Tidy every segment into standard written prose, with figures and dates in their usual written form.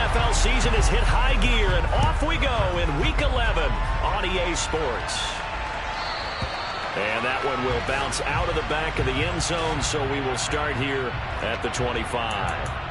NFL season has hit high gear, and off we go in Week 11 on EA Sports. And that one will bounce out of the back of the end zone, so we will start here at the 25.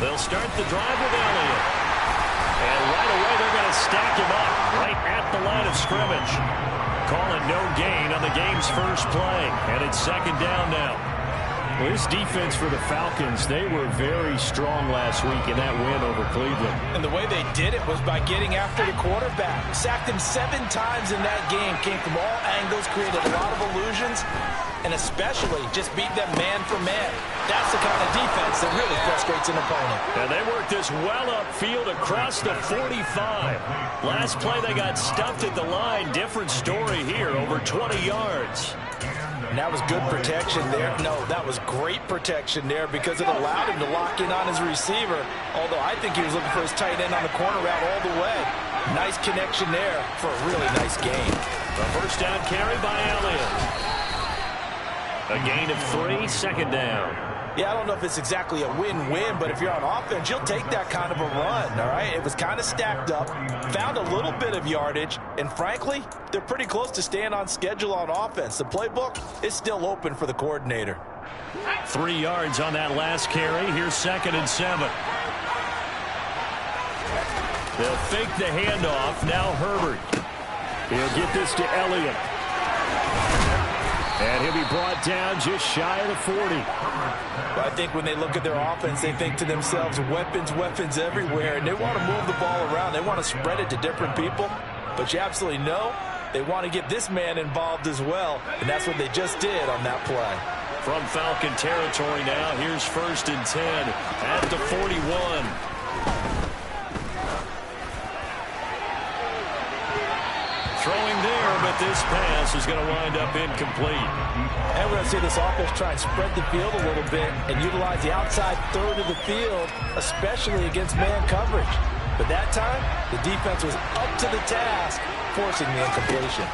They'll start the drive with Elliott. And right away they're going to stack him up right at the line of scrimmage. Calling no gain on the game's first play. And it's second down now. Well, this defense for the Falcons, they were very strong last week in that win over Cleveland. And the way they did it was by getting after the quarterback. Sacked him 7 times in that game. Came from all angles, created a lot of illusions, and especially just beat them man for man. That's the kind of defense that really frustrates an opponent. And they worked this well upfield across the 45. Last play they got stuffed at the line. Different story here, over 20 yards. And that was good protection there. No, that was great protection there because it allowed him to lock in on his receiver. Although I think he was looking for his tight end on the corner route all the way. Nice connection there for a really nice gain. The first down carry by Elliott. A gain of 3, second down. Yeah, I don't know if it's exactly a win-win, but if you're on offense, you'll take that kind of a run, all right? It was kind of stacked up, found a little bit of yardage, and frankly, they're pretty close to staying on schedule on offense. The playbook is still open for the coordinator. 3 yards on that last carry. Here's second and 7. They'll fake the handoff. Now Herbert. He'll get this to Elliott. And he'll be brought down just shy of the 40. But I think when they look at their offense, they think to themselves, weapons, weapons everywhere, and they want to move the ball around. They want to spread it to different people. But you absolutely know they want to get this man involved as well, and that's what they just did on that play. From Falcon territory now, here's first and 10 at the 41. Throwing there, but this pass is going to wind up incomplete. And we're going to see this offense try and spread the field a little bit and utilize the outside third of the field, especially against man coverage. But that time, the defense was up to the task, forcing the incompletion.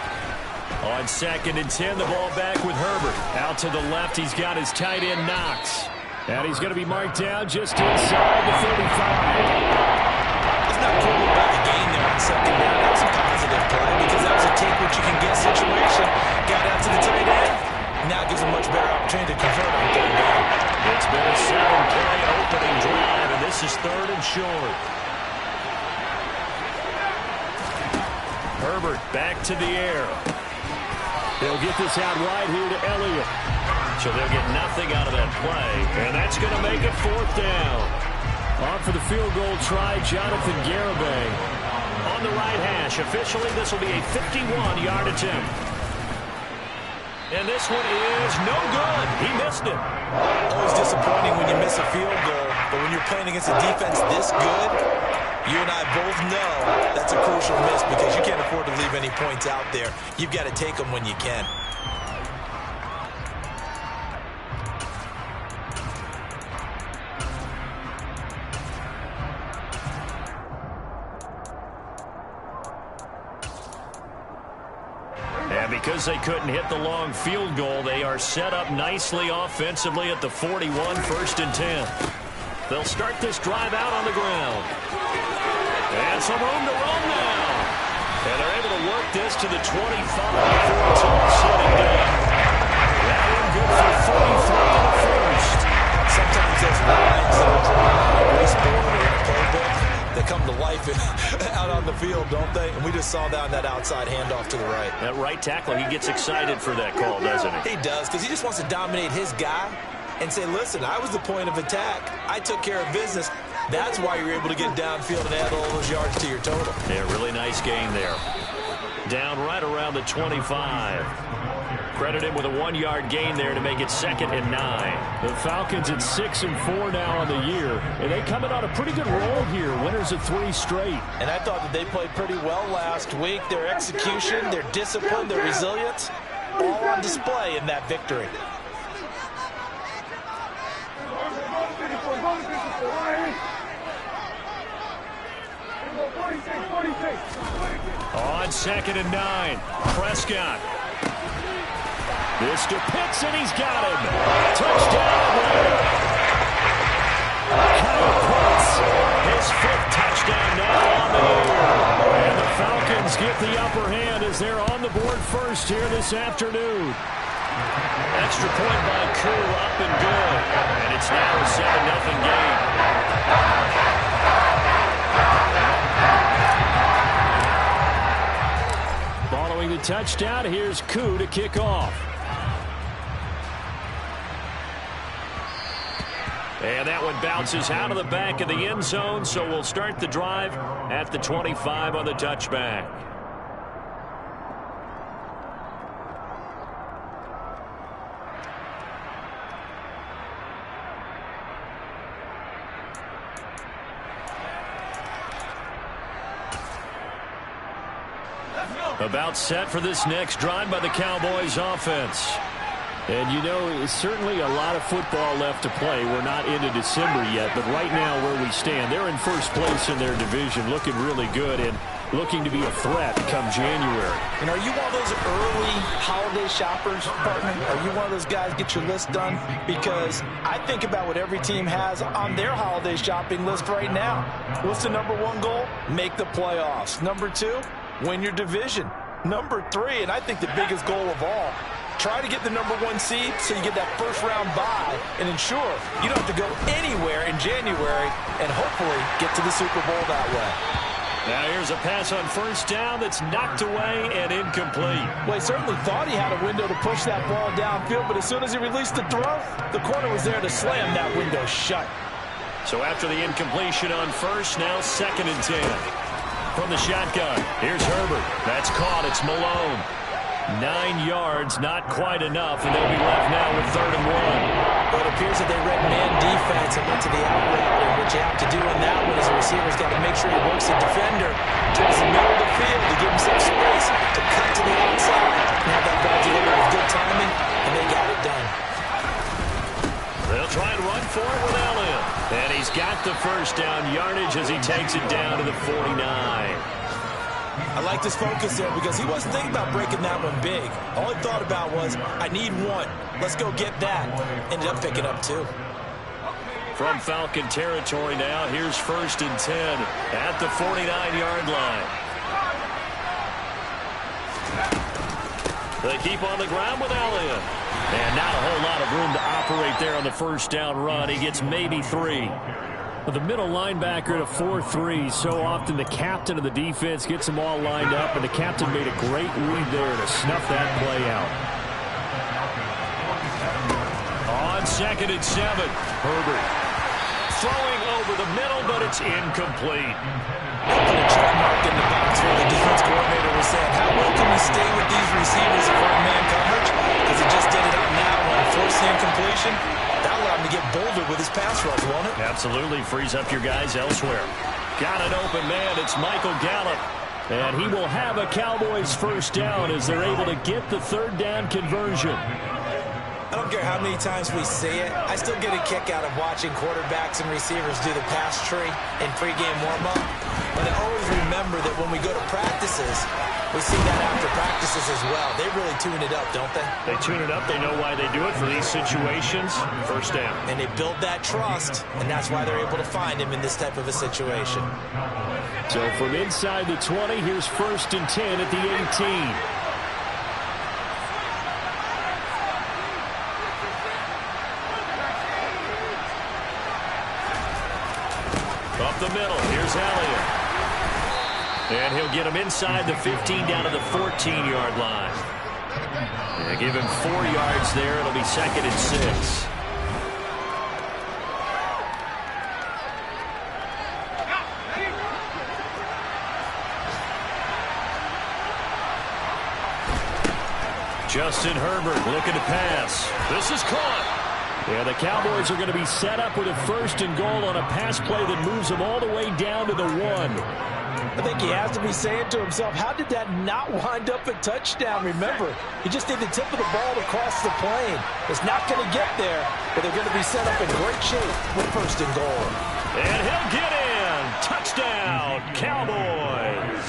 On second and 10, the ball back with Herbert. Out to the left, he's got his tight end Knox. And he's going to be marked down just inside the 35. It's not cool about the game there on second down. That was a positive play because that was a take-what-you-can-get situation. Got out to the tight end. Now gives a much better opportunity to convert on third down. It's been a 7-play opening drive, and this is third and short. Herbert back to the air. They'll get this out wide here to Elliott. So they'll get nothing out of that play, and that's going to make it fourth down. On for the field goal try, Jonathan Garibay. On the right hash. Officially, this will be a 51-yard attempt. And this one is no good. He missed it. Always disappointing when you miss a field goal, but when you're playing against a defense this good, you and I both know that's a crucial miss because you can't afford to leave any points out there. You've got to take them when you can. And because they couldn't hit the long field goal, they are set up nicely offensively at the 41, first and 10. They'll start this drive out on the ground. And some room to run now. And they're able to work this to the 25 before it's all said and done. That one good for 43 in the first. Sometimes those lines that are drawn on a baseball or in a playbook, they come to life out on the field, don't they? And we just saw that on that outside handoff to the right. That right tackle, he gets excited for that call, doesn't he? He does, because he just wants to dominate his guy and say, listen, I was the point of attack. I took care of business. That's why you're able to get downfield and add all those yards to your total. Yeah, really nice gain there. Down right around the 25. Credit him with a 1-yard gain there to make it second and 9. The Falcons at 6-4 now on the year, and they coming on a pretty good roll here. Winners of 3 straight. And I thought that they played pretty well last week. Their execution, their discipline, their resilience, all on display in that victory. On 2nd and 9, Prescott. This to Pitts, and he's got him. Touchdown, Atlanta. Kyle Pitts, his 5th touchdown now on the year. And the Falcons get the upper hand as they're on the board first here this afternoon. Extra point by Koo, up and good. And it's now a 7-0 game. Following the touchdown, here's Koo to kick off. And that one bounces out of the back of the end zone, so we'll start the drive at the 25 on the touchback. About set for this next drive by the Cowboys offense. And, you know, certainly a lot of football left to play. We're not into December yet, but right now where we stand, they're in first place in their division, looking really good and looking to be a threat come January. And are you one of those early holiday shoppers, partner? Are you one of those guys get your list done? Because I think about what every team has on their holiday shopping list right now. What's the #1 goal? Make the playoffs. #2, win your division. #3, and I think the biggest goal of all, try to get the #1 seed so you get that first-round bye and ensure you don't have to go anywhere in January and hopefully get to the Super Bowl that way. Now here's a pass on first down that's knocked away and incomplete. Well, he certainly thought he had a window to push that ball downfield, but as soon as he released the throw, the corner was there to slam that window shut. So after the incompletion on first, now 2nd and 10. From the shotgun, here's Herbert. That's caught. It's Malone. 9 yards, not quite enough, and they'll be left now with 3rd and 1. Well, it appears that they read man defense and went to the out route, and what you have to do in that one is the receiver's got to make sure he works the defender towards the middle of the field to give him some space to cut to the outside and have that ball delivered with good timing, and they got it done. They'll try and run for it with Elliott. And he's got the first down yardage as he takes it down to the 49. I like this focus there because he wasn't thinking about breaking that one big. All he thought about was, I need one. Let's go get that. Ended up picking up 2. From Falcon territory now, here's 1st and 10 at the 49-yard line. They keep on the ground with Elliott. And not a whole lot of room to operate there on the first down run. He gets maybe 3. The middle linebacker at a 4-3. So often the captain of the defense gets them all lined up, and the captain made a great read there to snuff that play out. On 2nd and 7, Herbert throwing over the middle, but it's incomplete. Put a check mark in the box where the defense coordinator was saying, how well can we stay with these receivers if we're in man coverage? Because he just did it on that one. Forcing incompletion. That allowed him to get bolder with his pass rush, won't it? Absolutely. Frees up your guys elsewhere. Got an open man. It's Michael Gallup. And he will have a Cowboys first down as they're able to get the 3rd down conversion. I don't care how many times we see it. I still get a kick out of watching quarterbacks and receivers do the pass tree in pregame warm-up. But I always remember that when we go to practices, we see that after practices as well. They really tune it up, don't they? They tune it up. They know why they do it for these situations. First down. And they build that trust, and that's why they're able to find him in this type of a situation. So from inside the 20, here's 1st and 10 at the 18. Up the middle, here's Elliott. And he'll get him inside the 15 down to the 14-yard line. And give him 4 yards there. It'll be 2nd and 6. Justin Herbert looking to pass. This is caught. Yeah, the Cowboys are going to be set up with a 1st and goal on a pass play that moves them all the way down to the 1. I think he has to be saying to himself, how did that not wind up a touchdown? Remember, he just did the tip of the ball across the plane. It's not going to get there, but they're going to be set up in great shape with first and goal. And he'll get in. Touchdown, Cowboys.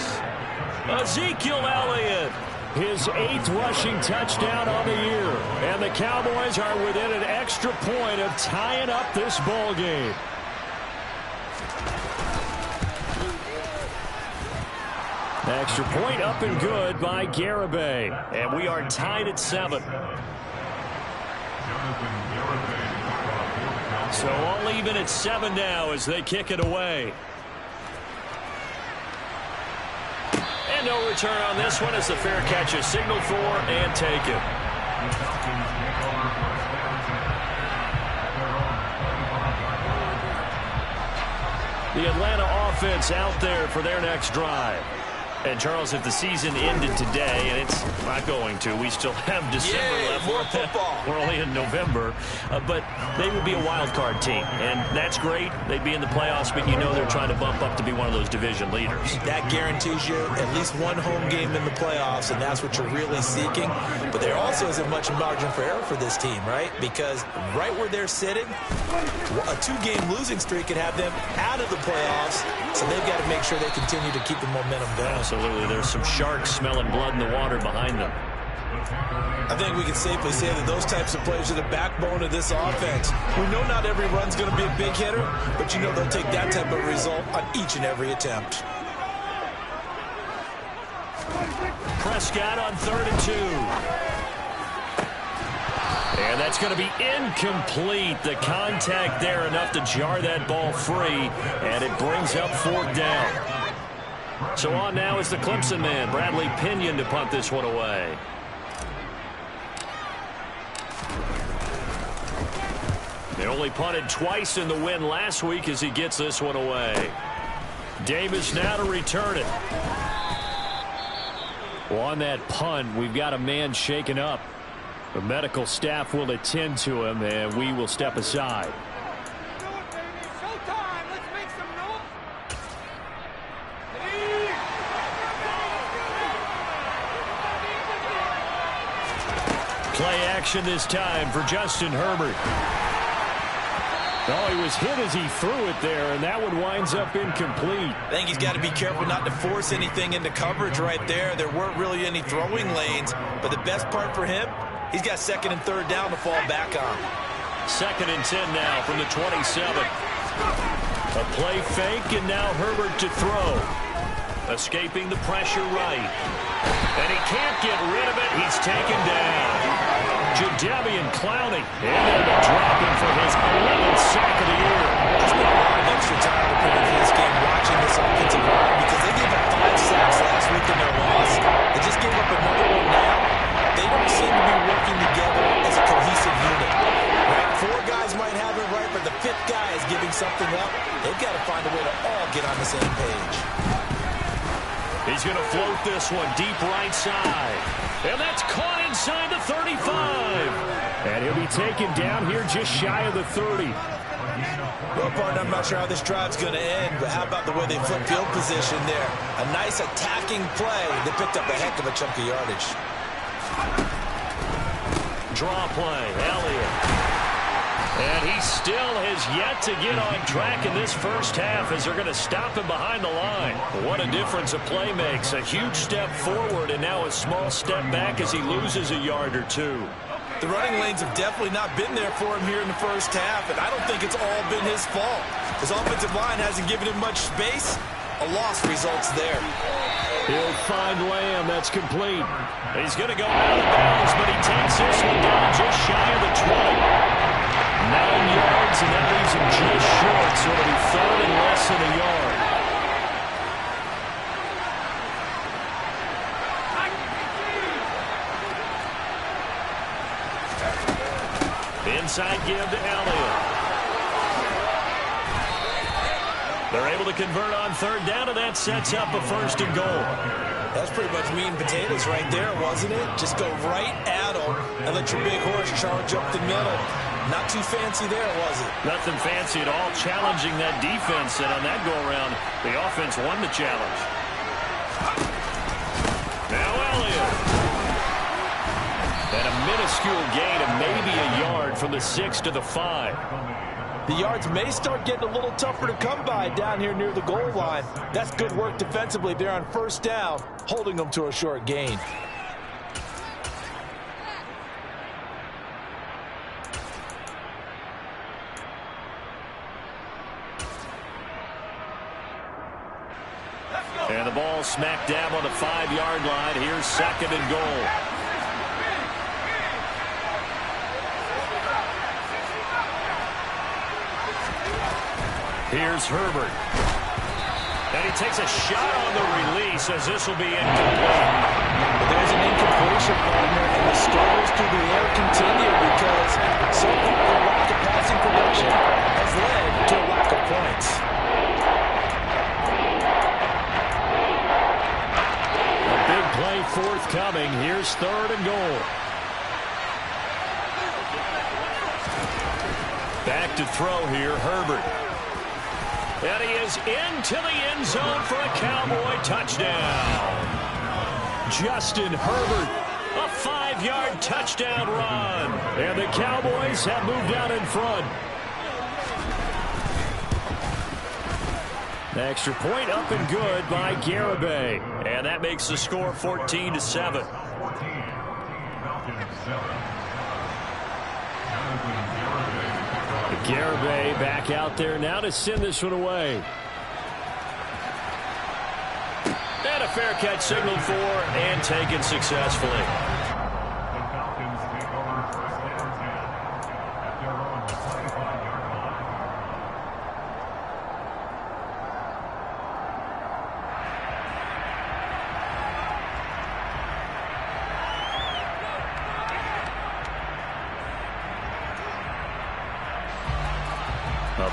Ezekiel Elliott, his 8th rushing touchdown on the year. And the Cowboys are within an extra point of tying up this ball game. Extra point up and good by Garibay. And we are tied at 7. So all even at 7 now as they kick it away. And no return on this one as the fair catch is signaled for and taken. The Atlanta offense out there for their next drive. And, Charles, if the season ended today, and it's not going to, we still have December left. More football. We're only in November. But they would be a wild card team, and that's great. They'd be in the playoffs, but you know they're trying to bump up to be one of those division leaders. That guarantees you at least one home game in the playoffs, and that's what you're really seeking. But there also isn't much margin for error for this team, right? Because right where they're sitting, a 2-game losing streak could have them out of the playoffs, so they've got to make sure they continue to keep the momentum going. Absolutely. There's some sharks smelling blood in the water behind them. I think we can safely say that those types of players are the backbone of this offense. We know not every run's going to be a big hitter, but you know they'll take that type of result on each and every attempt. Prescott on 3rd and 2. And that's going to be incomplete. The contact there enough to jar that ball free, and it brings up 4th down. So on now is the Clemson man, Bradley Pinion, to punt this one away. They only punted twice in the win last week as he gets this one away. Davis now to return it. Well, on that punt, we've got a man shaken up. The medical staff will attend to him, and we will step aside. Play action this time for Justin Herbert. Oh, he was hit as he threw it there, and that one winds up incomplete. I think he's got to be careful not to force anything into coverage right there. There weren't really any throwing lanes, but the best part for him, he's got 2nd and 3rd down to fall back on. 2nd and 10 now from the 27. A play fake, and now Herbert to throw. Escaping the pressure right. And he can't get rid of it. He's taken down. Jadeveon Clowney. And a dropping for his 11th sack of the year. There's been a lot of extra time to put into this game watching this offensive line because they gave up 5 sacks last week in their loss. They just gave up another one now. They don't seem to be working together as a cohesive unit. Right? 4 guys might have it right, but the 5th guy is giving something up. They've got to find a way to all get on the same page. He's going to float this one deep right side. And that's caught inside the 35. And he'll be taken down here just shy of the 30. Well, partner, I'm not sure how this drive's going to end, but how about the way they flip field position there? A nice attacking play. They picked up a heck of a chunk of yardage. Draw play, Elliott. And he still has yet to get on track in this first half as they're going to stop him behind the line. What a difference a play makes. A huge step forward and now a small step back as he loses a yard or 2. The running lanes have definitely not been there for him here in the first half, and I don't think it's all been his fault. His offensive line hasn't given him much space. A loss results there. He'll find Lamb. That's complete. He's going to go out of bounds, but he takes this one down just shy of the 20. 9 yards, and that leaves him just short, so it'll be 3rd and less than a yard. Inside give to Elliott. They're able to convert on 3rd down, and that sets up a 1st and goal. That's pretty much meat and potatoes right there, wasn't it? Just go right at them and let your big horse charge up the middle. Not too fancy there, was it? Nothing fancy at all, challenging that defense, and on that go-around, the offense won the challenge. Now Elliott. And a minuscule gain of maybe a yard from the 6 to the 5. The yards may start getting a little tougher to come by down here near the goal line. That's good work defensively there on first down, holding them to a short gain. And the ball smack dab on the 5-yard line. Here's 2nd and goal. Here's Herbert. And he takes a shot on the release as this will be incomplete. But there's an incompletion, partner, and the struggles through the air continue because so far their lack of passing production has led to a lack of points. A big play forthcoming. Here's 3rd and goal. Back to throw here, Herbert. And he is into the end zone for a Cowboy touchdown. Justin Herbert, a 5-yard touchdown run. And the Cowboys have moved out in front. The extra point up and good by Garibay. And that makes the score 14-7. Garibay back out there now to send this one away. And a fair catch signaled for and taken successfully.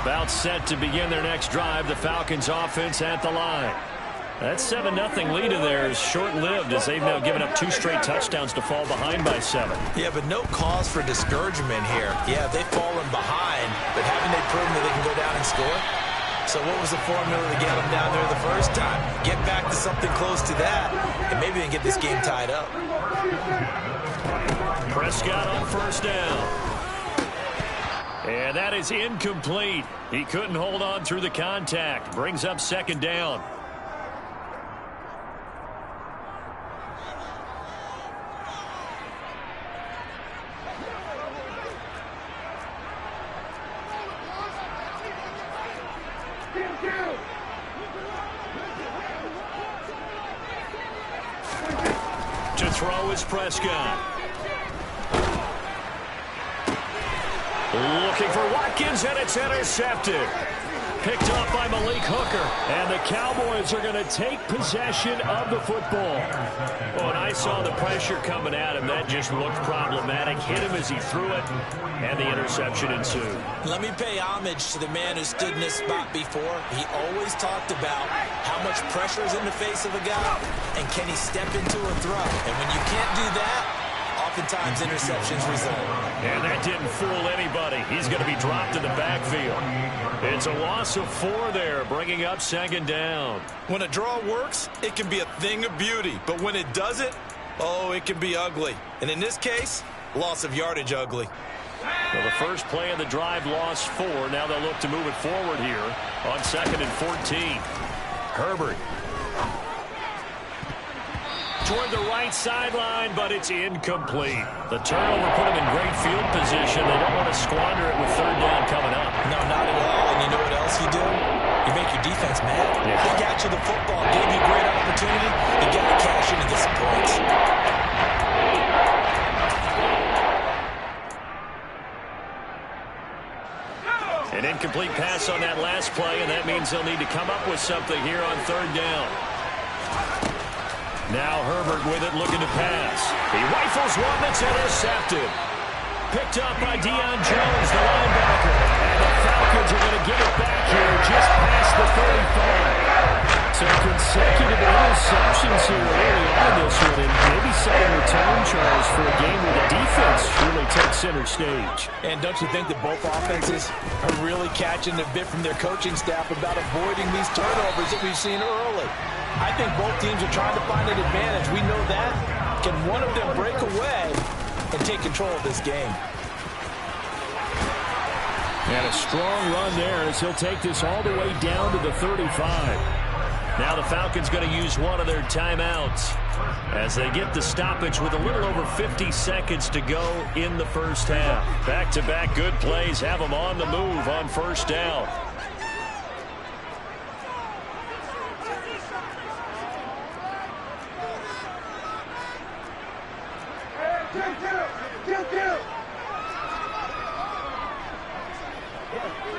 About set to begin their next drive. The Falcons offense at the line. That 7-0 lead of theirs short-lived as they've now given up 2 straight touchdowns to fall behind by 7. Yeah, but no cause for discouragement here. Yeah, they've fallen behind, but haven't they proven that they can go down and score? So what was the formula to get them down there the first time? Get back to something close to that, and maybe they can get this game tied up. Prescott on first down. And that is incomplete. He couldn't hold on through the contact. Brings up 2nd down. To throw is Prescott. Looking for Watkins, and it's intercepted. Picked off by Malik Hooker. And the Cowboys are going to take possession of the football. Well, when I saw the pressure coming at him, that just looked problematic. Hit him as he threw it, and the interception ensued. Let me pay homage to the man who stood in this spot before. He always talked about how much pressure is in the face of a guy, and can he step into a throw. And when you can't do that, oftentimes interceptions result. And that didn't fool anybody. He's going to be dropped in the backfield. It's a loss of 4 there, bringing up 2nd down. When a draw works, it can be a thing of beauty. But when it doesn't, oh, it can be ugly. And in this case, loss of yardage ugly. Well, the first play of the drive lost 4. Now they'll look to move it forward here on 2nd and 14. Herbert. Toward the right sideline, but it's incomplete. The turnover put him in great field position. They don't want to squander it with 3rd down coming up. No, not at all. And you know what else you do? You make your defense mad. Yeah. They got you the football, gave you a great opportunity. You got to cash in and get some points. An incomplete pass on that last play, and that means they'll need to come up with something here on 3rd down. Now Herbert with it, looking to pass. He rifles one that's intercepted. Picked up by Deion Jones, the linebacker. And the Falcons are going to give it back here just past the 35. Some consecutive interceptions here early on in this one, and maybe setting the tone, Charles, for a game where the defense really takes center center stage. And don't you think that both offenses are really catching a bit from their coaching staff about avoiding these turnovers that we've seen early? I think both teams are trying to find an advantage. We know that. Can one of them break away and take control of this game? And a strong run there as he'll take this all the way down to the 35. Now the Falcons going to use one of their timeouts as they get the stoppage with a little over 50 seconds to go in the first half. Back-to-back good plays have them on the move on first down.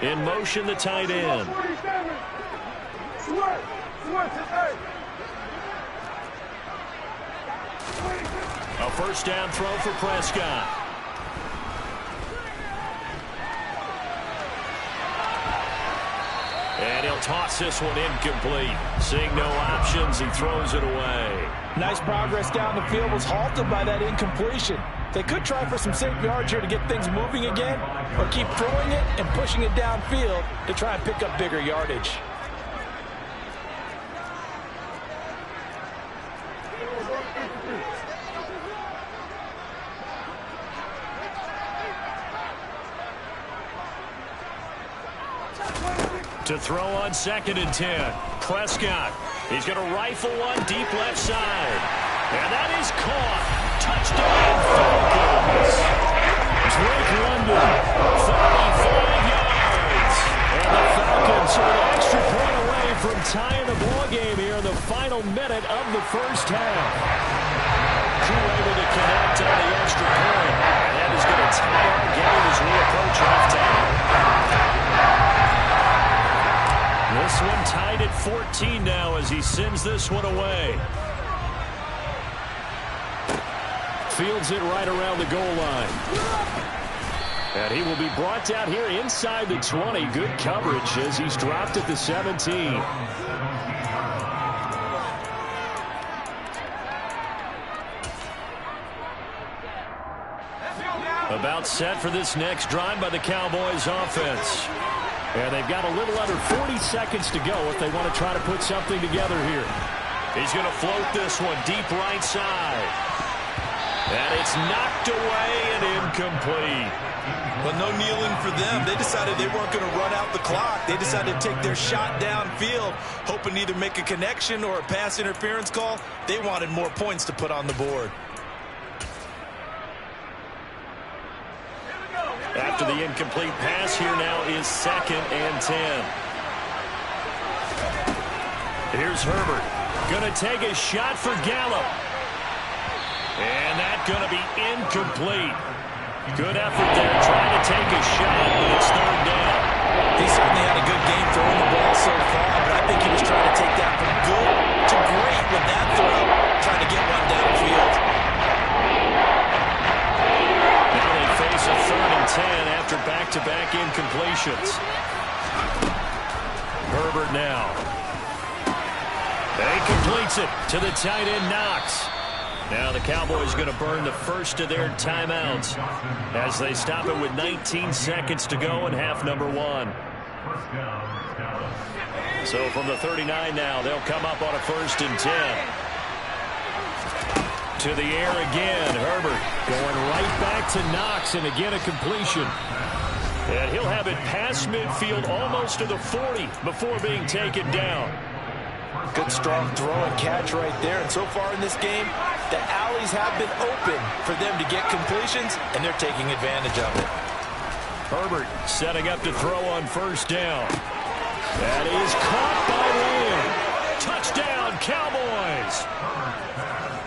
In motion, the tight end. A first down throw for Prescott. And he'll toss this one incomplete. Seeing no options, he throws it away. Nice progress down the field, was halted by that incompletion. They could try for some safe yards here to get things moving again, or keep throwing it and pushing it downfield to try and pick up bigger yardage. To throw on 2nd and 10. Prescott. He's going to rifle one deep left side. And that is caught. Touchdown, Falcons. Drake London, 35 yards. And the Falcons are an extra point away from tying the ball game here in the final minute of the first half. Crew able to connect on the extra point. And that is going to tie our game as we approach halftime. This one tied at 14 now as he sends this one away. Fields it right around the goal line. And he will be brought down here inside the 20. Good coverage as he's dropped at the 17. About set for this next drive by the Cowboys offense. And they've got a little under 40 seconds to go if they want to try to put something together here. He's going to float this one deep right side. And it's knocked away and incomplete. But no kneeling for them. They decided they weren't going to run out the clock. They decided to take their shot downfield, hoping to either make a connection or a pass interference call. They wanted more points to put on the board. After the incomplete pass, here now is 2nd and 10. Here's Herbert. Going to take a shot for Gallup. And that's going to be incomplete. Good effort there trying to take a shot, but it's 3rd down. He certainly had a good game throwing the ball so far, but I think he was trying to take that from good to great with that throw, trying to get one downfield. Face a 3rd and 10 after back-to-back incompletions. Herbert now. He completes it to the tight end Knox. Now the Cowboys going to burn the first of their timeouts as they stop it with 19 seconds to go in half number 1. So from the 39 now, they'll come up on a 1st and 10. To the air again. Herbert going right back to Knox, and again a completion. And he'll have it past midfield almost to the 40 before being taken down. Good strong throw and catch right there. And so far in this game, the alleys have been open for them to get completions, and they're taking advantage of it. Herbert setting up to throw on 1st down. That is caught by Lamb. Touchdown, Cowboys.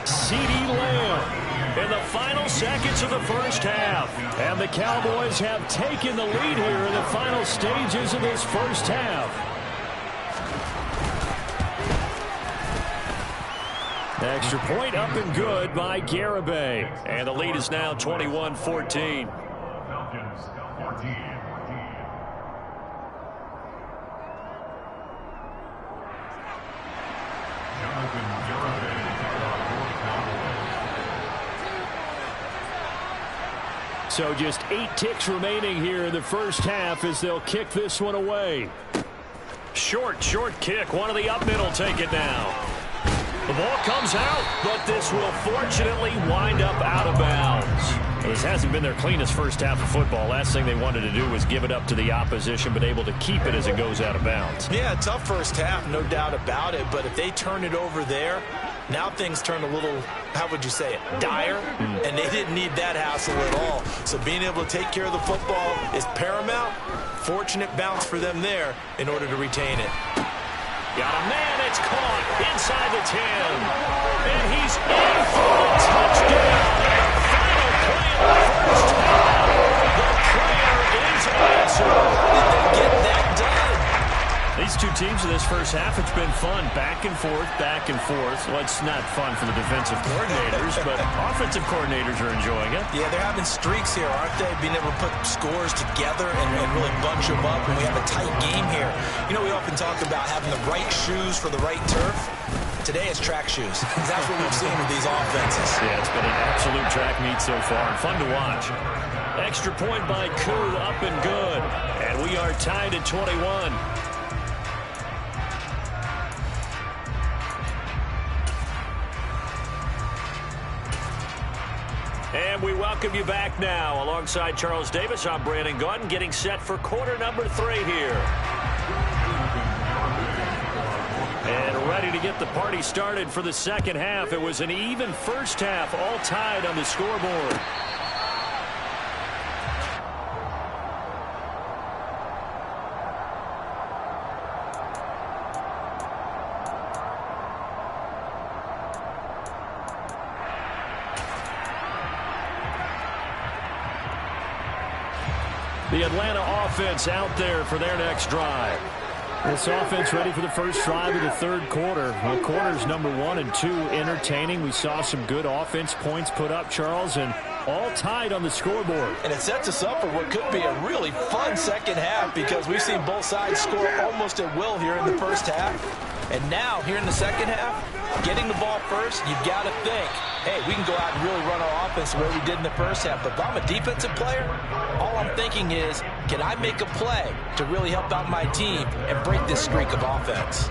CeeDee Lamb in the final seconds of the first half. And the Cowboys have taken the lead here in the final stages of this first half. Extra point up and good by Garibay. And the lead is now 21-14. So just 8 ticks remaining here in the first half as they'll kick this one away. Short kick. One of the up middle take it down. The ball comes out, but this will fortunately wind up out of bounds. Well, this hasn't been their cleanest first half of football. Last thing they wanted to do was give it up to the opposition, but able to keep it as it goes out of bounds. Yeah, tough first half, no doubt about it. But if they turn it over there, now things turn a little, how would you say it, dire? And they didn't need that hassle at all. So being able to take care of the football is paramount. Fortunate bounce for them there in order to retain it. Got a man, it's caught inside the 10. And he's in for the touchdown. Final play of the first half. The prayer is answered. Did they get that done? These two teams in this first half, it's been fun. Back and forth, back and forth. Well, it's not fun for the defensive coordinators, but offensive coordinators are enjoying it. Yeah, they're having streaks here, aren't they? Being able to put scores together and really bunch them up, and we have a tight game here. You know, we often talk about having the right shoes for the right turf. Today it's track shoes. That's what we've seen with these offenses. Yeah, it's been an absolute track meet so far, and fun to watch. Extra point by Koo, up and good. And we are tied at 21. And we welcome you back now. Alongside Charles Davis, I'm Brandon Gaudin, getting set for quarter number 3 here. And ready to get the party started for the second half. It was an even first half, all tied on the scoreboard. The Atlanta offense out there for their next drive. This offense ready for the first drive of the third quarter. Well, quarters number 1 and 2 entertaining. We saw some good offense points put up, Charles, and all tied on the scoreboard. And it sets us up for what could be a really fun second half because we've seen both sides score almost at will here in the first half. And now, here in the second half, getting the ball first, you've got to think, hey, we can go out and really run our offense the way we did in the first half. But if I'm a defensive player, all I'm thinking is, can I make a play to really help out my team and break this streak of offense?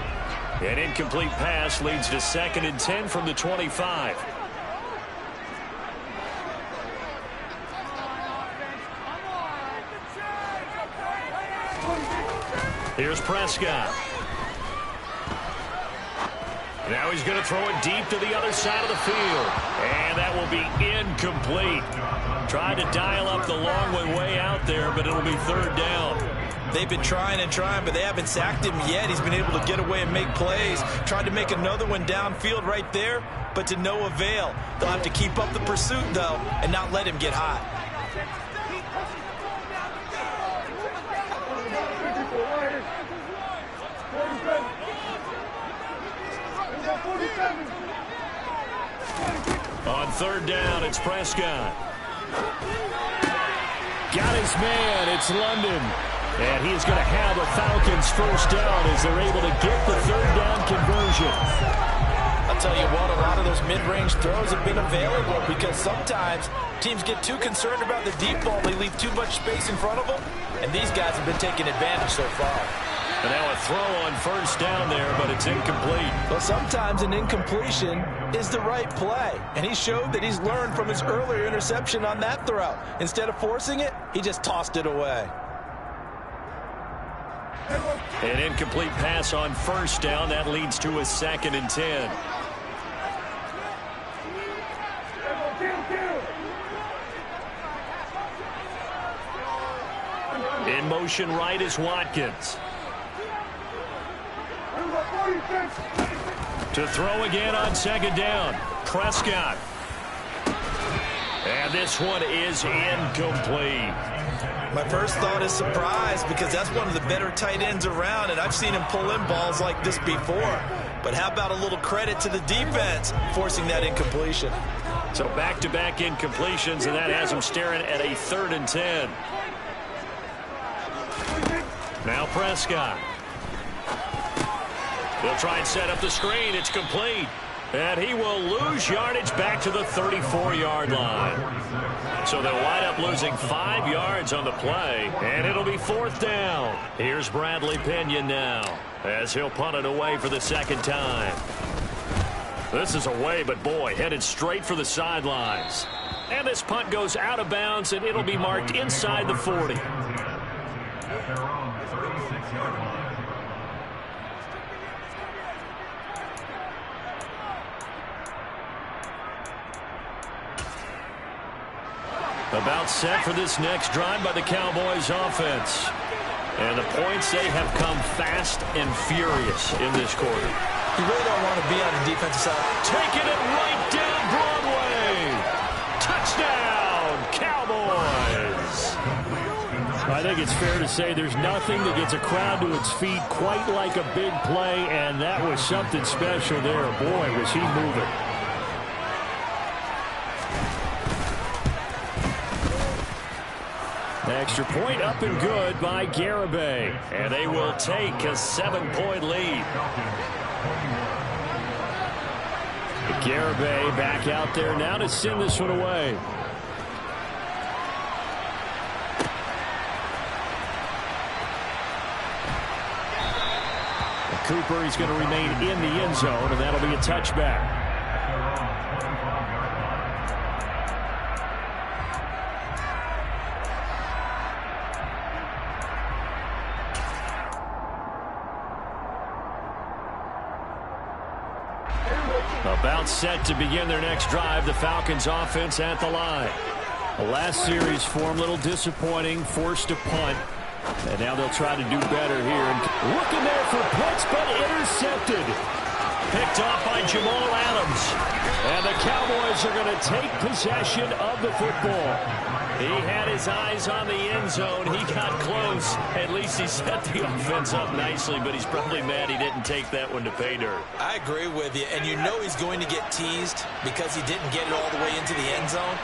An incomplete pass leads to 2nd and 10 from the 25. Here's Prescott. Now he's going to throw it deep to the other side of the field. And that will be incomplete. Tried to dial up the long way out there, but it'll be 3rd down. They've been trying and trying, but they haven't sacked him yet. He's been able to get away and make plays. Tried to make another one downfield right there, but to no avail. They'll have to keep up the pursuit, though, and not let him get hot. On 3rd down, it's Prescott. Got his man, it's London. And he's going to have the Falcons first down as they're able to get the 3rd down conversion. I'll tell you what, a lot of those mid-range throws have been available because sometimes teams get too concerned about the deep ball. They leave too much space in front of them, and these guys have been taking advantage so far. And now a throw on 1st down there, but it's incomplete. Well, sometimes an incompletion is the right play, and he showed that he's learned from his earlier interception on that throw. Instead of forcing it, he just tossed it away. An incomplete pass on 1st down. That leads to a 2nd and 10. In motion right is Watkins. To throw again on 2nd down. Prescott. And this one is incomplete. My first thought is surprise because that's one of the better tight ends around, and I've seen him pull in balls like this before. But how about a little credit to the defense forcing that incompletion? So back-to-back incompletions, and that has him staring at a 3rd and 10. Now Prescott. They'll try and set up the screen. It's complete. And he will lose yardage back to the 34-yard line. So they'll wind up losing 5 yards on the play, and it'll be 4th down. Here's Bradley Pinion now, as he'll punt it away for the 2nd time. This is away, but boy, headed straight for the sidelines. And this punt goes out of bounds, and it'll be marked inside the 40. About set for this next drive by the Cowboys offense. And the points, they have come fast and furious in this quarter. You really don't want to be on the defensive side. Taking it right down Broadway. Touchdown, Cowboys. I think it's fair to say there's nothing that gets a crowd to its feet quite like a big play, and that was something special there. Boy, was he moving. Extra point up and good by Garibay. And they will take a 7-point lead. Garibay back out there now to send this one away. Cooper, he's going to remain in the end zone, and that'll be a touchback. About set to begin their next drive, the Falcons offense at the line. The last series for them, a little disappointing, forced to punt. And now they'll try to do better here. And looking there for punts, but intercepted. Picked off by Jamal Adams. And the Cowboys are going to take possession of the football. He had his eyes on the end zone. He got close. At least he set the offense up nicely, but he's probably mad he didn't take that one to pay dirt. I agree with you, and you know he's going to get teased because he didn't get it all the way into the end zone.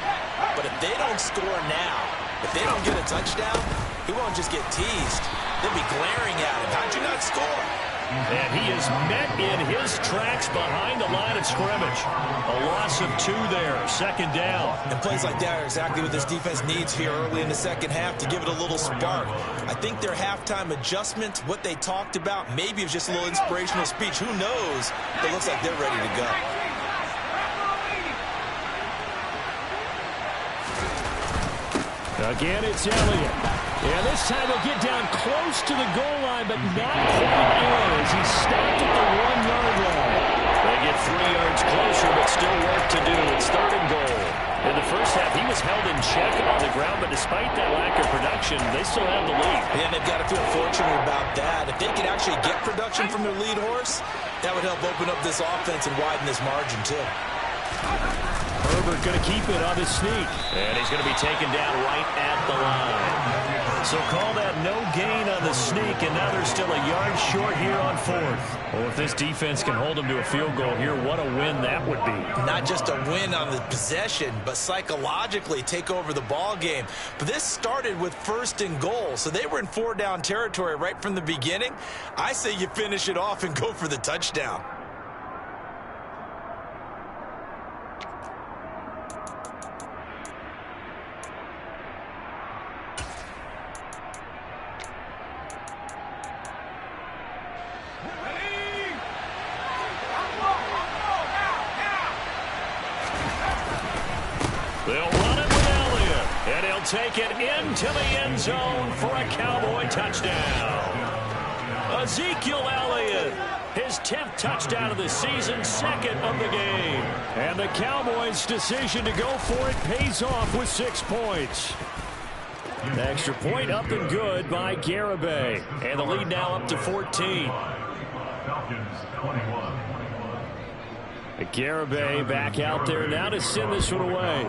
But if they don't score now, if they don't get a touchdown, he won't just get teased. They'll be glaring at him. How'd you not score? And he is met in his tracks behind the line of scrimmage. A loss of 2 there, 2nd down. And plays like that are exactly what this defense needs here early in the second half to give it a little spark. I think their halftime adjustment, what they talked about, maybe it was just a little inspirational speech. Who knows? It looks like they're ready to go. Again, it's Elliott. Yeah, this time he'll get down close to the goal line, but not quite in as he stopped at the 1-yard line. They get 3 yards closer, but still work to do. It's 3rd and goal. In the first half, he was held in check on the ground, but despite that lack of production, they still have the lead. And they've got to feel fortunate about that. If they could actually get production from their lead horse, that would help open up this offense and widen this margin, too. Herbert going to keep it on his sneak. And he's going to be taken down right at the line. So call that no gain on the sneak, and now they're still a yard short here on 4th. Well, if this defense can hold them to a field goal here, what a win that would be. Not just a win on the possession, but psychologically take over the ball game. But this started with 1st and goal, so they were in 4-down territory right from the beginning. I say you finish it off and go for the touchdown. They'll run it with Elliott, and he'll take it into the end zone for a Cowboy touchdown. Ezekiel Elliott, his 10th touchdown of the season, 2nd of the game. And the Cowboys' decision to go for it pays off with 6 points. The extra point up and good by Garibay. And the lead now up to 14. Garibay back out there now to send this one away.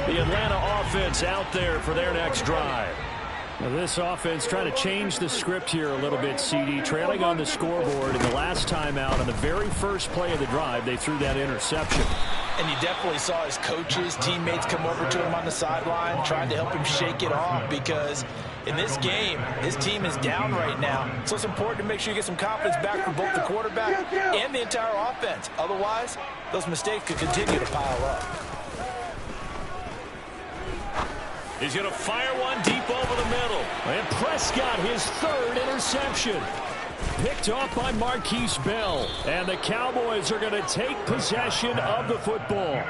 The Atlanta offense out there for their next drive. Now this offense trying to change the script here a little bit, CD. Trailing on the scoreboard, and the last time out on the very first play of the drive, they threw that interception. And you definitely saw his coaches, teammates come over to him on the sideline, trying to help him shake it off, because in this game, his team is down right now. So it's important to make sure you get some confidence back from both the quarterback and the entire offense. Otherwise, those mistakes could continue to pile up. He's going to fire one deep over the middle. And Prescott, his third interception. Picked off by Marquise Bell. And the Cowboys are going to take possession of the football.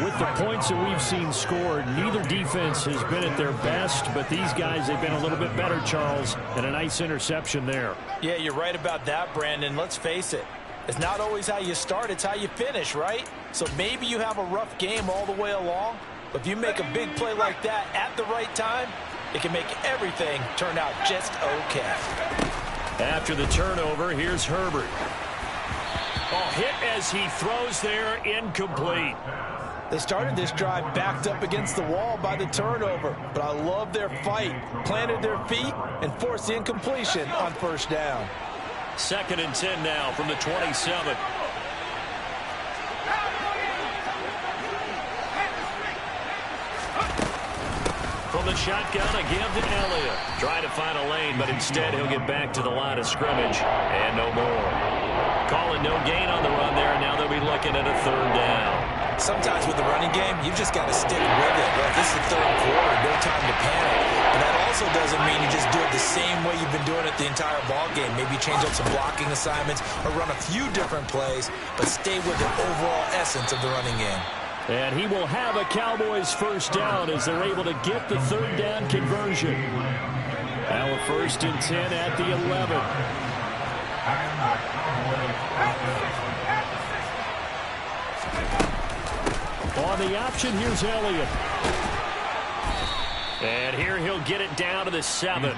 With the points that we've seen scored, neither defense has been at their best, but these guys have been a little bit better, Charles, and a nice interception there. Yeah, you're right about that, Brandon. Let's face it. It's not always how you start, it's how you finish, right? So maybe you have a rough game all the way along, but if you make a big play like that at the right time, it can make everything turn out just okay. After the turnover, here's Herbert. Oh, hit as he throws there, incomplete. They started this drive backed up against the wall by the turnover, but I love their fight. Planted their feet and forced the incompletion on first down. 2nd and 10 now from the 27. From the shotgun, a give to Elliott. Trying to find a lane, but instead he'll get back to the line of scrimmage. And no more. Calling no gain on the run there, and now they'll be looking at a 3rd down. Sometimes with the running game, you've just got to stick with it. Well, this is the 3rd quarter, no time to panic. But that also doesn't mean you just do it the same way you've been doing it the entire ball game. Maybe change up some blocking assignments or run a few different plays, but stay with the overall essence of the running game. And he will have a Cowboys first down as they're able to get the 3rd down conversion. Now a 1st and 10 at the 11. On the option, here's Elliott. And here he'll get it down to the 7.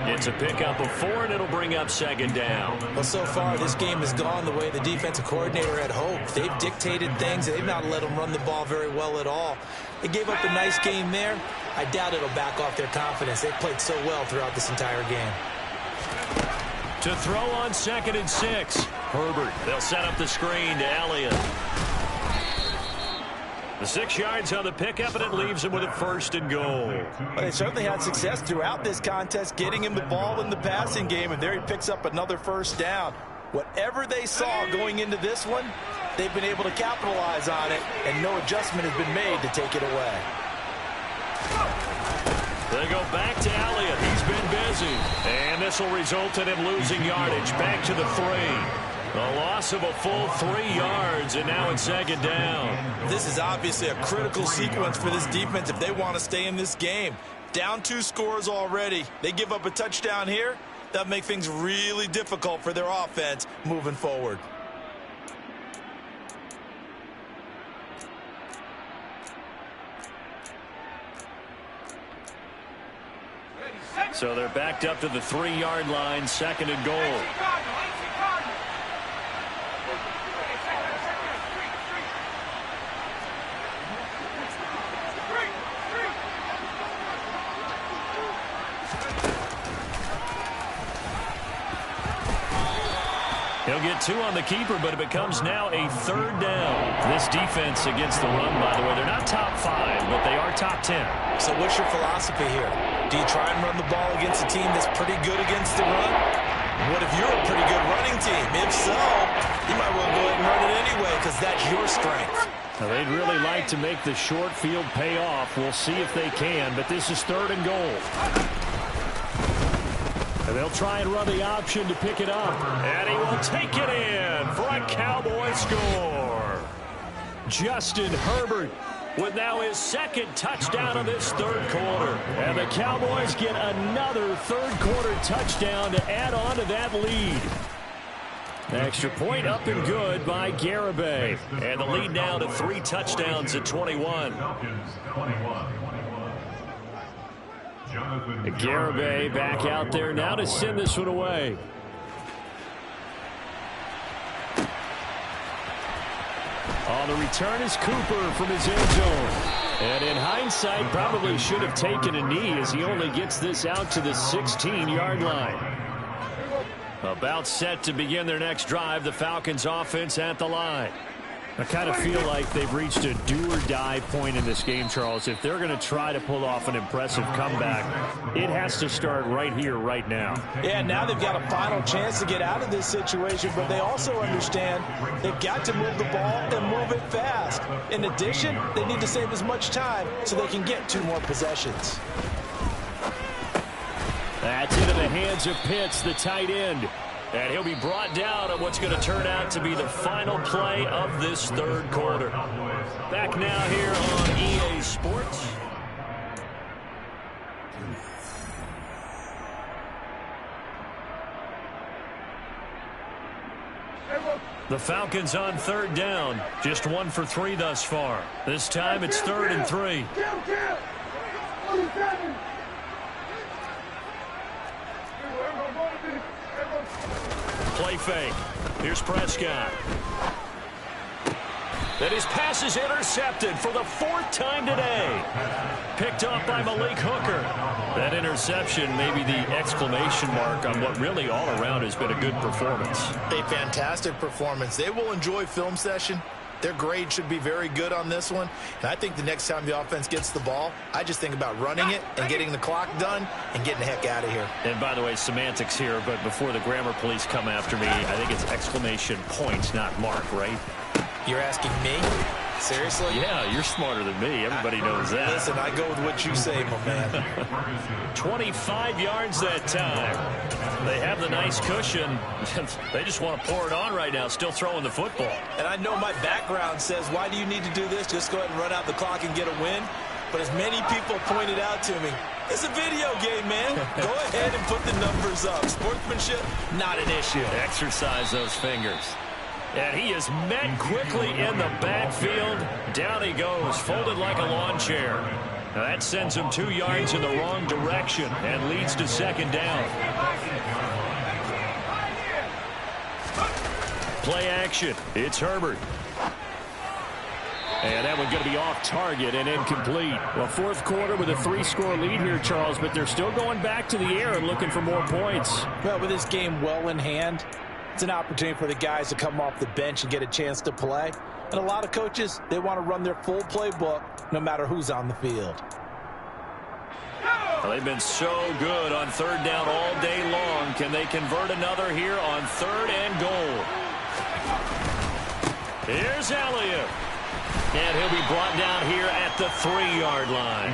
It's a pickup of 4, and it'll bring up 2nd down. Well, so far, this game has gone the way the defensive coordinator had hoped. They've dictated things. They've not let them run the ball very well at all. They gave up a nice game there. I doubt it'll back off their confidence. They've played so well throughout this entire game. To throw on 2nd and 6. Herbert, they'll set up the screen to Elliott. The 6 yards on the pickup, and it leaves him with a 1st and goal. Well, they certainly had success throughout this contest, getting him the ball in the passing game, and there he picks up another 1st down. Whatever they saw going into this one, they've been able to capitalize on it, and no adjustment has been made to take it away. They go back to Elliott. He's been busy. And this will result in him losing yardage. Back to the 3. A loss of a full 3 yards, and now it's 2nd down. This is obviously a critical sequence for this defense if they want to stay in this game. Down 2 scores already. They give up a touchdown here. That'll make things really difficult for their offense moving forward. So they're backed up to the 3-yard line, 2nd and goal. He'll get 2 on the keeper, but it becomes now a 3rd down. This defense against the run, by the way, they're not top 5, but they are top 10. So what's your philosophy here? Do you try and run the ball against a team that's pretty good against the run? What if you're a pretty good running team? If so, you might well go ahead and run it anyway because that's your strength. Now, they'd really like to make the short field pay off. We'll see if they can, but this is 3rd and goal. And they'll try and run the option to pick it up. And he will take it in for a Cowboy score. Justin Herbert with now his 2nd touchdown of this 3rd quarter. And the Cowboys get another 3rd quarter touchdown to add on to that lead. Extra point up and good by Garibay. And the lead now to 3 touchdowns at 21. Garibay back out there now to send this one away. On the return is Cooper from his end zone. And in hindsight, probably should have taken a knee as he only gets this out to the 16-yard line. About set to begin their next drive, the Falcons offense at the line. I kind of feel like they've reached a do-or-die point in this game, Charles. If they're going to try to pull off an impressive comeback, it has to start right here, right now. Yeah, now they've got a final chance to get out of this situation, but they also understand they've got to move the ball and move it fast. In addition, they need to save as much time so they can get 2 more possessions. That's into the hands of Pitts, the tight end. And he'll be brought down on what's going to turn out to be the final play of this third quarter. Back now here on EA Sports. The Falcons on third down. Just 1 for 3 thus far. This time it's 3rd and 3. Play fake. Here's Prescott. And his pass is intercepted for the 4th time today. Picked up by Malik Hooker. That interception may be the exclamation mark on what really all around has been a good performance. A fantastic performance. They will enjoy film session. Their grade should be very good on this one. And I think the next time the offense gets the ball, I just think about running it and getting the clock done and getting the heck out of here. And by the way, semantics here, but before the grammar police come after me, I think it's exclamation point, not mark, right? You're asking me? Seriously? Yeah, you're smarter than me. Everybody knows that. Listen, I go with what you say, my man. 25 yards that time. They have the nice cushion. They just want to pour it on right now, still throwing the football. And I know my background says, why do you need to do this? Just go ahead and run out the clock and get a win. But as many people pointed out to me, it's a video game, man. Go ahead and put the numbers up. Sportsmanship, not an issue. Exercise those fingers. And he is met quickly in the backfield. Down he goes, folded like a lawn chair. Now that sends him 2 yards in the wrong direction and leads to 2nd down. Play action. It's Herbert. And that one's going to be off target and incomplete. Well, 4th quarter with a 3-score lead here, Charles, but they're still going back to the air and looking for more points. Well, with this game well in hand, it's an opportunity for the guys to come off the bench and get a chance to play. And a lot of coaches, they want to run their full playbook no matter who's on the field. Well, they've been so good on 3rd down all day long. Can they convert another here on 3rd and goal? Here's Elliott. And he'll be brought down here at the 3-yard line.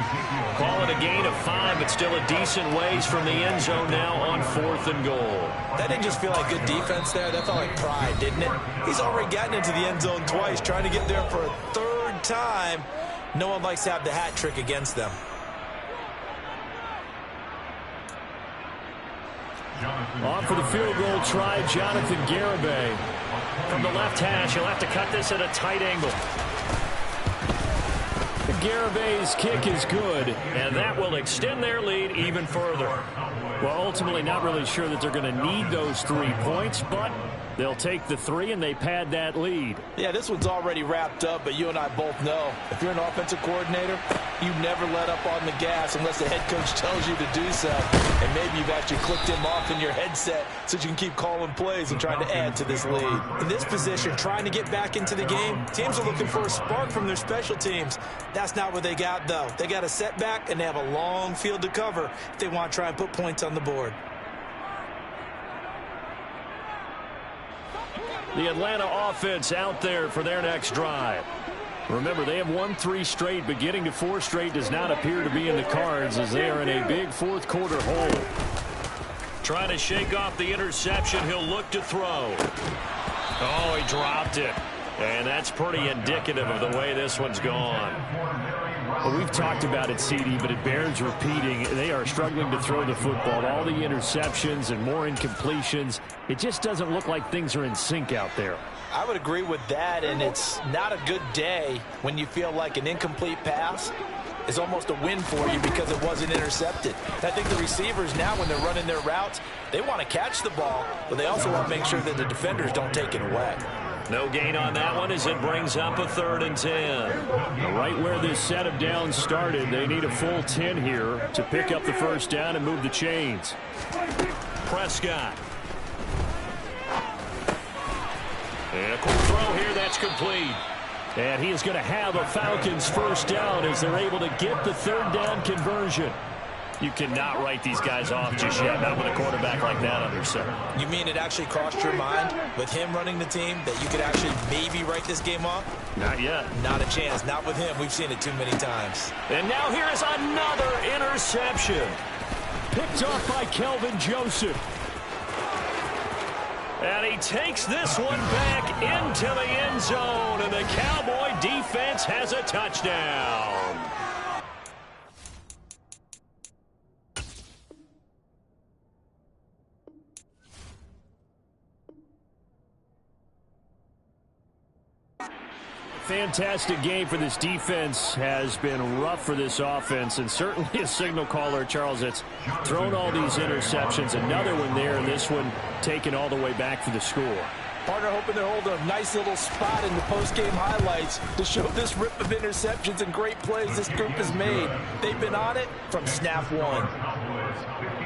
Call it a gain of 5, but still a decent ways from the end zone now on 4th and goal. That didn't just feel like good defense there. That felt like pride, didn't it? He's already gotten into the end zone twice, trying to get there for a 3rd time. No one likes to have the hat trick against them. On for the field goal try, Jonathan Garibay. From the left hash, he'll have to cut this at a tight angle. Garibay's kick is good, and that will extend their lead even further. Well, ultimately not really sure that they're going to need those 3 points, but they'll take the 3 and they pad that lead. Yeah, this one's already wrapped up, but you and I both know if you're an offensive coordinator, you never let up on the gas unless the head coach tells you to do so. And maybe you've actually clicked him off in your headset so you can keep calling plays and trying to add to this lead. In this position, trying to get back into the game, teams are looking for a spark from their special teams. That's not what they got, though. They got a setback, and they have a long field to cover if they want to try and put points on the board. The Atlanta offense out there for their next drive. Remember, they have won 3 straight, but getting to 4 straight does not appear to be in the cards as they are in a big 4th quarter hole. Trying to shake off the interception. He'll look to throw. Oh, he dropped it. And that's pretty indicative of the way this one's gone. Well, we've talked about it, CD, but it bears repeating. They are struggling to throw the football. All the interceptions and more incompletions. It just doesn't look like things are in sync out there. I would agree with that, and it's not a good day when you feel like an incomplete pass is almost a win for you because it wasn't intercepted. I think the receivers now, when they're running their routes, they want to catch the ball, but they also want to make sure that the defenders don't take it away. No gain on that one as it brings up a 3rd and 10. Right where this set of downs started, they need a full 10 here to pick up the first down and move the chains. Prescott. And a quick throw here that's complete. And he is going to have a Falcons first down as they're able to get the 3rd down conversion. You cannot write these guys off just yet, not with a quarterback like that under center. You mean it actually crossed your mind with him running the team that you could actually maybe write this game off? Not yet. Not a chance. Not with him. We've seen it too many times. And now here is another interception. Picked off by Kelvin Joseph. And he takes this one back into the end zone, and the Cowboy defense has a touchdown. Fantastic game for this defense. Has been rough for this offense, and certainly a signal caller, Charles, that's thrown all these interceptions. Another one there, and this one taken all the way back for the score. Partner hoping to hold a nice little spot in the post-game highlights to show this rip of interceptions and great plays this group has made. They've been on it from snap one.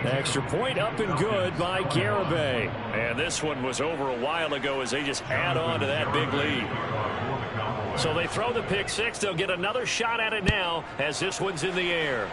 Extra point up and good by Garibay. And this one was over a while ago as they just add on to that big lead. So they throw the pick six. They'll get another shot at it now as this one's in the air.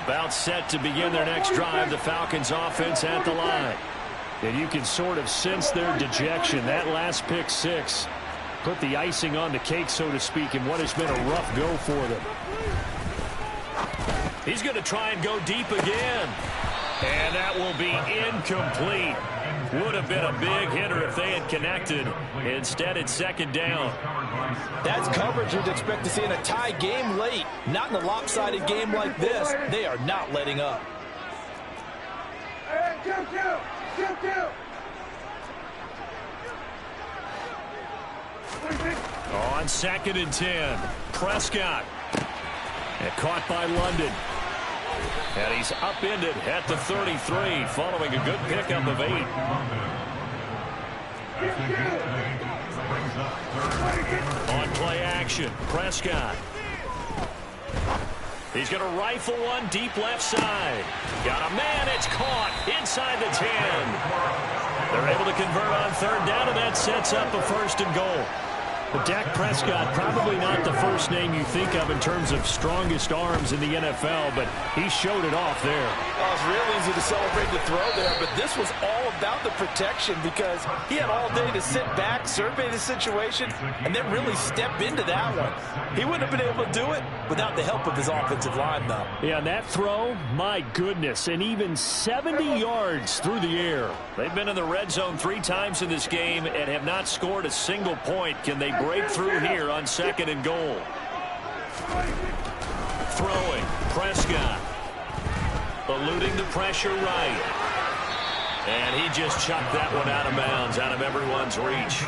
About set to begin their next drive, the Falcons offense at the line. And you can sort of sense their dejection. That last pick six put the icing on the cake, so to speak, in what has been a rough go for them. He's going to try and go deep again. And that will be incomplete. Would have been a big hitter if they had connected. Instead, it's 2nd down. That's coverage you'd expect to see in a tie game late. Not in a lopsided game like this. They are not letting up. On 2nd and 10, Prescott. And caught by London. And he's upended at the 33 following a good pickup of 8. On play action, Prescott. He's going to rifle one deep left side. Got a man, it's caught inside the 10. They're able to convert on 3rd down, and that sets up a 1st and goal. But Dak Prescott, probably not the first name you think of in terms of strongest arms in the NFL, but he showed it off there. Well, it's real easy to celebrate the throw there, but this was all about the protection because he had all day to sit back, survey the situation, and then really step into that one. He wouldn't have been able to do it without the help of his offensive line, though. Yeah, and that throw, my goodness, and even 70 yards through the air. They've been in the red zone 3 times in this game and have not scored a single point. Can they break through here on 2nd and goal? Throwing, Prescott. Eluding the pressure right. And he just chucked that one out of bounds, out of everyone's reach.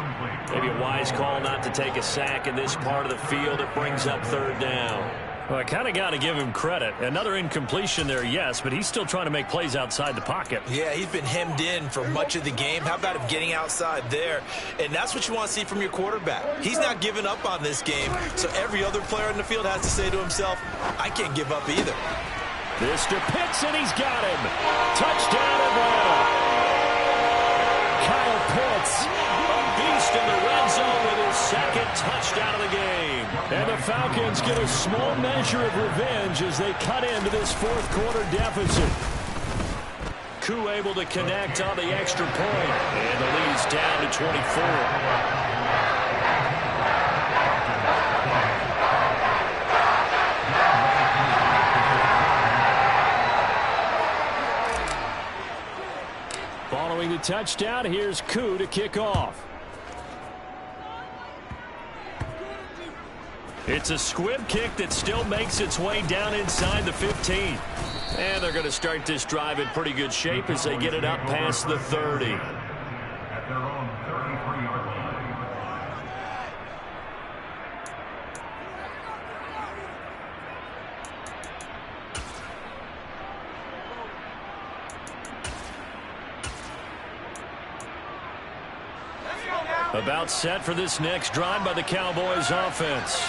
Maybe a wise call not to take a sack in this part of the field. It brings up 3rd down. Well, I kind of got to give him credit. Another incompletion there, yes, but he's still trying to make plays outside the pocket. Yeah, he's been hemmed in for much of the game. How about him getting outside there? And that's what you want to see from your quarterback. He's not giving up on this game, so every other player in the field has to say to himself, I can't give up either. Mr. Pitts, and he's got him. Touchdown, Atlanta. Kyle Pitts, a beast in the red zone with his 2nd touchdown of the game. And the Falcons get a small measure of revenge as they cut into this 4th quarter deficit. Koo able to connect on the extra point. And the lead's down to 24. Following the touchdown, here's Koo to kick off. It's a squib kick that still makes its way down inside the 15. And they're going to start this drive in pretty good shape as they get it up past the 30. About set for this next drive by the Cowboys offense.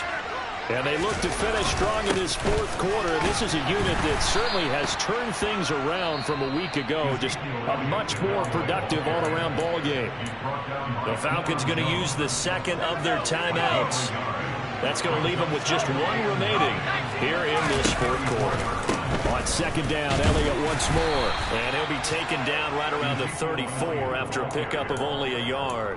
And they look to finish strong in this fourth quarter. This is a unit that certainly has turned things around from a week ago. Just a much more productive all-around ball game. The Falcons going to use the second of their timeouts. That's going to leave them with just one remaining here in this fourth quarter. On second down, Elliott once more. And he'll be taken down right around the 34 after a pickup of only a yard.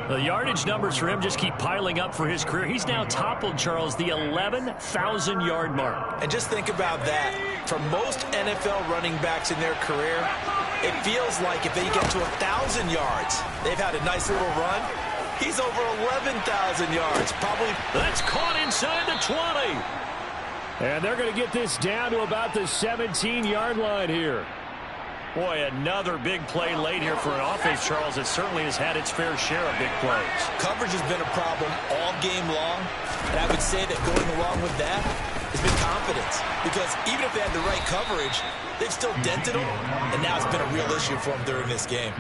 The yardage numbers for him just keep piling up for his career. He's now toppled, Charles, the 11,000-yard mark. And just think about that. For most NFL running backs in their career, it feels like if they get to 1,000 yards, they've had a nice little run. He's over 11,000 yards. Probably. That's caught inside the 20. And they're going to get this down to about the 17-yard line here. Boy, another big play late here for an offense, Charles. It certainly has had its fair share of big plays. Coverage has been a problem all game long. And I would say that going along with that has been confidence. Because even if they had the right coverage, they've still dented them. And now it's been a real issue for them during this game.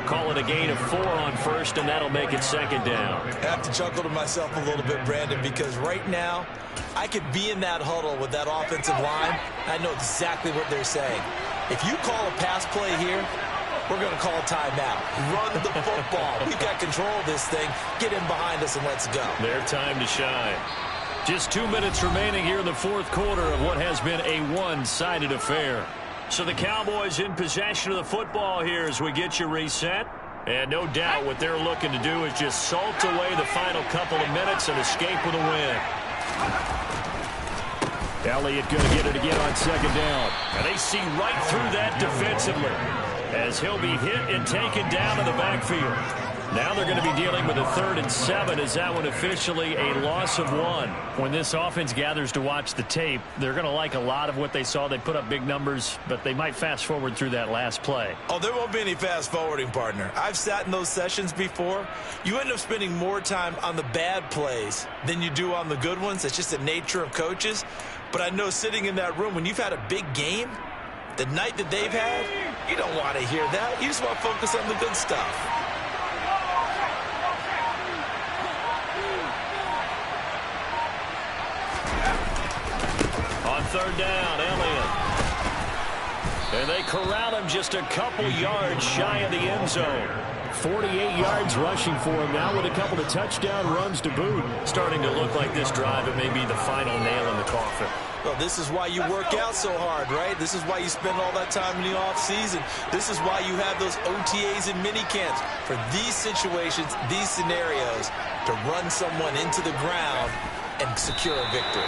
Call it a gain of 4 on first, and that'll make it second down. I have to chuckle to myself a little bit, Brandon, because right now I could be in that huddle with that offensive line. I know exactly what they're saying. If you call a pass play here, we're going to call a timeout. Run the football. We've got control of this thing. Get in behind us and let's go. Their time to shine. Just 2 minutes remaining here in the fourth quarter of what has been a one-sided affair. So the Cowboys in possession of the football here as we get you reset. And no doubt what they're looking to do is just salt away the final couple of minutes and escape with a win. Elliott going to get it again on second down. And they see right through that defensively as he'll be hit and taken down in the backfield. Now they're going to be dealing with a 3rd and 7 as that one officially a loss of 1. When this offense gathers to watch the tape, they're going to like a lot of what they saw. They put up big numbers, but they might fast forward through that last play. Oh, there won't be any fast forwarding, partner. I've sat in those sessions before. You end up spending more time on the bad plays than you do on the good ones. It's just the nature of coaches. But I know sitting in that room, when you've had a big game, the night that they've had, you don't want to hear that. You just want to focus on the good stuff. On third down, Elliott. And they corral him just a couple yards shy of the end zone. 48 yards rushing for him now with a couple of touchdown runs to boot. Starting to look like this drive, it may be the final nail in the coffin. Well, this is why you work out so hard, right? This is why you spend all that time in the offseason. This is why you have those OTAs and mini camps. For these situations, these scenarios, to run someone into the ground and secure a victory.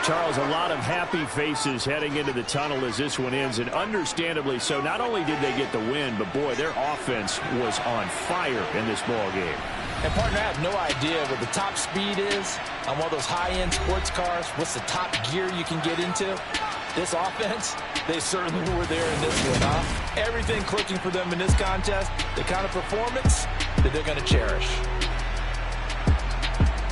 Charles, a lot of happy faces heading into the tunnel as this one ends, and understandably so. Not only did they get the win, but, boy, their offense was on fire in this ball game. And, partner, I have no idea what the top speed is on one of those high-end sports cars. What's the top gear you can get into? This offense, they certainly were there in this one, huh? Everything clicking for them in this contest, the kind of performance that they're going to cherish.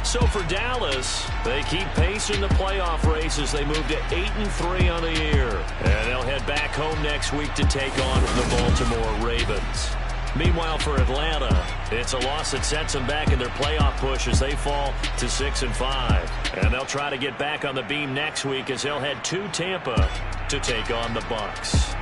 So for Dallas, they keep pace in the playoff race as they move to 8-3 on the year. And they'll head back home next week to take on the Baltimore Ravens. Meanwhile, for Atlanta, it's a loss that sets them back in their playoff push as they fall to 6-5. And they'll try to get back on the beam next week as they'll head to Tampa to take on the Bucs.